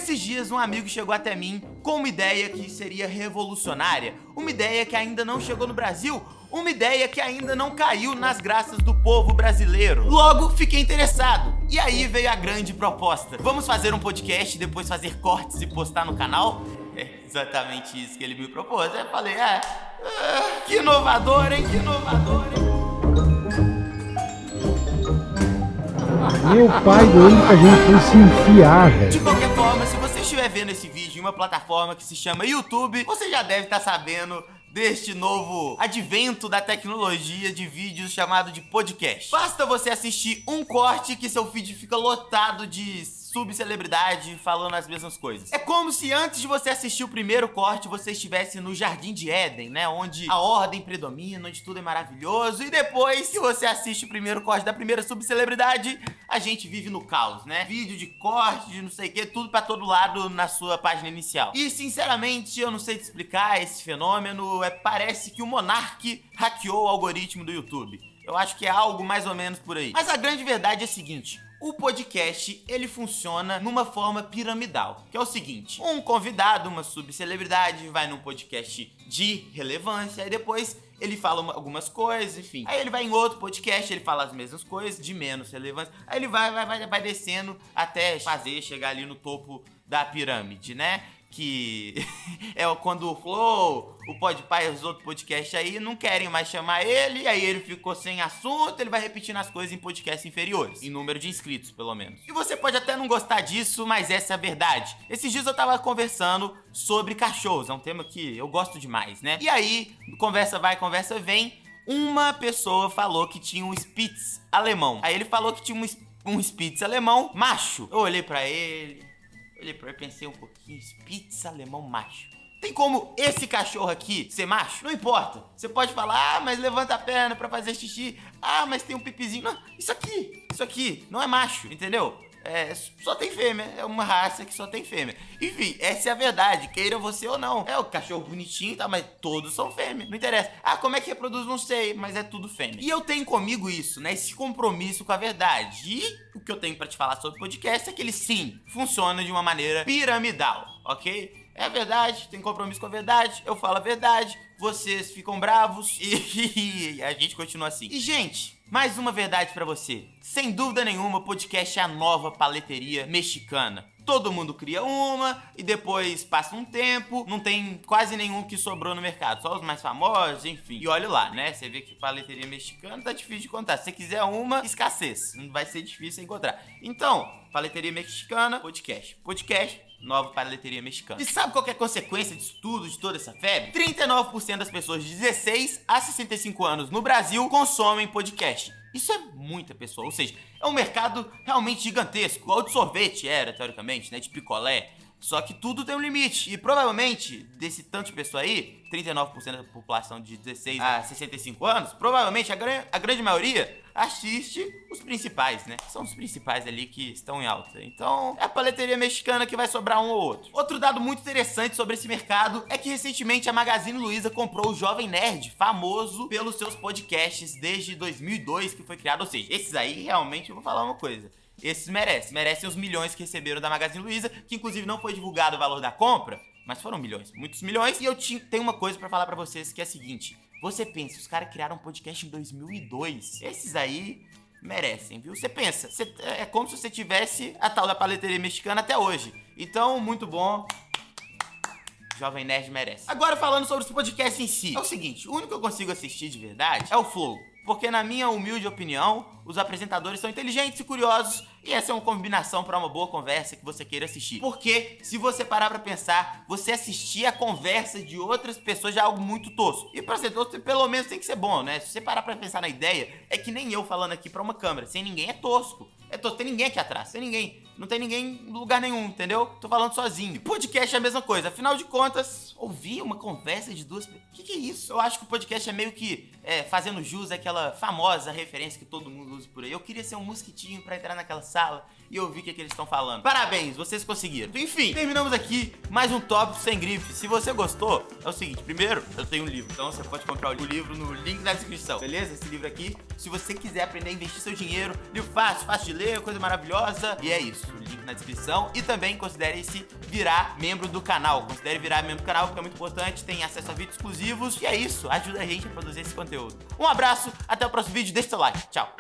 Esses dias um amigo chegou até mim com uma ideia que seria revolucionária, uma ideia que ainda não chegou no Brasil, uma ideia que ainda não caiu nas graças do povo brasileiro. Logo, fiquei interessado. E aí veio a grande proposta. Vamos fazer um podcast e depois fazer cortes e postar no canal? É exatamente isso que ele me propôs. Eu falei, que inovador, hein? Que inovador, hein? Meu pai doido que a gente foi se enfiar, velho. De qualquer forma, se você estiver vendo esse vídeo em uma plataforma que se chama YouTube, você já deve estar sabendo deste novo advento da tecnologia de vídeos chamado de podcast. Basta você assistir um corte que seu feed fica lotado de subcelebridade falando as mesmas coisas. É como se antes de você assistir o primeiro corte, você estivesse no Jardim de Éden, né? Onde a ordem predomina, onde tudo é maravilhoso. E depois que você assiste o primeiro corte da primeira subcelebridade, a gente vive no caos, né? Vídeo de corte, de não sei o que, tudo pra todo lado na sua página inicial. E sinceramente, eu não sei te explicar esse fenômeno. Parece que o Monark hackeou o algoritmo do YouTube. Eu acho que é algo mais ou menos por aí. Mas a grande verdade é a seguinte: o podcast, ele funciona numa forma piramidal, que é o seguinte: um convidado, uma subcelebridade, vai num podcast de relevância, aí depois ele fala algumas coisas, enfim. Aí ele vai em outro podcast, ele fala as mesmas coisas, de menos relevância. Aí ele vai descendo até chegar ali no topo da pirâmide, né? Que é quando o Flow, o Podpah e os outros podcasts aí não querem mais chamar ele, aí ele ficou sem assunto, ele vai repetindo as coisas em podcasts inferiores, em número de inscritos, pelo menos. E você pode até não gostar disso, mas essa é a verdade. Esses dias eu tava conversando sobre cachorros, é um tema que eu gosto demais, né? E aí, conversa vai, conversa vem, uma pessoa falou que tinha um Spitz alemão. Aí ele falou que tinha um Spitz alemão macho. Eu olhei pra ele e pensei um pouquinho, Spitz alemão macho. Tem como esse cachorro aqui ser macho? Não importa. Você pode falar, mas levanta a perna pra fazer xixi. Mas tem um pipizinho. Não, isso aqui não é macho, entendeu? Só tem fêmea, é uma raça que só tem fêmea. Enfim, essa é a verdade, queira você ou não. É o cachorro bonitinho, tá, mas todos são fêmea, não interessa. Como é que reproduz, não sei, mas é tudo fêmea. E eu tenho comigo isso, né, esse compromisso com a verdade. E o que eu tenho pra te falar sobre o podcast é que ele sim, funciona de uma maneira piramidal, ok? É a verdade, tem compromisso com a verdade, eu falo a verdade, vocês ficam bravos e a gente continua assim. E gente, mais uma verdade pra você. Sem dúvida nenhuma, o podcast é a nova paleteria mexicana. Todo mundo cria uma e depois passa um tempo, não tem quase nenhum que sobrou no mercado, só os mais famosos, enfim. E olha lá, né? Você vê que paleteria mexicana tá difícil de encontrar. Se você quiser uma, escassez. Não vai ser difícil encontrar. Então, paleteria mexicana, podcast. Podcast, nova paleteria mexicana. E sabe qual que é a consequência disso tudo, de toda essa febre? 39% das pessoas de 16 a 65 anos no Brasil consomem podcast. Isso é muita pessoa, ou seja, é um mercado realmente gigantesco, igual de sorvete era, teoricamente, né, de picolé. Só que tudo tem um limite. E provavelmente, desse tanto de pessoa aí, 39% da população de 16 a 65 anos, provavelmente a grande maioria assiste os principais, né? São os principais ali que estão em alta. Então, é a paleteria mexicana que vai sobrar um ou outro. Outro dado muito interessante sobre esse mercado é que recentemente a Magazine Luiza comprou o Jovem Nerd, famoso pelos seus podcasts desde 2002, que foi criado. Ou seja, esses aí realmente, eu vou falar uma coisa, esses merecem os milhões que receberam da Magazine Luiza, que inclusive não foi divulgado o valor da compra, mas foram milhões, muitos milhões. E eu tenho uma coisa pra falar pra vocês, que é a seguinte: você pensa, os caras criaram um podcast em 2002, esses aí merecem, viu? Você pensa, é como se você tivesse a tal da paleteria mexicana até hoje. Então, muito bom. Jovem Nerd merece. Agora falando sobre os podcasts em si, é o seguinte: o único que eu consigo assistir de verdade é o Flow. Porque na minha humilde opinião, os apresentadores são inteligentes e curiosos, e essa é uma combinação para uma boa conversa que você queira assistir. Porque, se você parar pra pensar, você assistir a conversa de outras pessoas já é algo muito tosco. E pra ser tosco, pelo menos tem que ser bom, né? Se você parar pra pensar na ideia, é que nem eu falando aqui pra uma câmera, sem ninguém é tosco. Tem ninguém aqui atrás, sem ninguém. Não tem ninguém em lugar nenhum, entendeu? Tô falando sozinho. E podcast é a mesma coisa. Afinal de contas, ouvir uma conversa de duas pessoas, que é isso? Eu acho que o podcast é meio que fazendo jus àquela famosa referência que todo mundo usa por aí. Eu queria ser um mosquitinho pra entrar naquela sala e ouvir o que eles estão falando. Parabéns, vocês conseguiram. Enfim, terminamos aqui mais um tópico sem grife. Se você gostou, é o seguinte, primeiro, eu tenho um livro, então você pode comprar o livro no link da descrição, beleza? Esse livro aqui, se você quiser aprender a investir seu dinheiro, livro fácil de ler, coisa maravilhosa, e é isso, o link na descrição. E também considere se virar membro do canal, considere virar membro do canal, porque é muito importante, tem acesso a vídeos exclusivos, e é isso, ajuda a gente a produzir esse conteúdo. Um abraço, até o próximo vídeo, deixa seu like, tchau!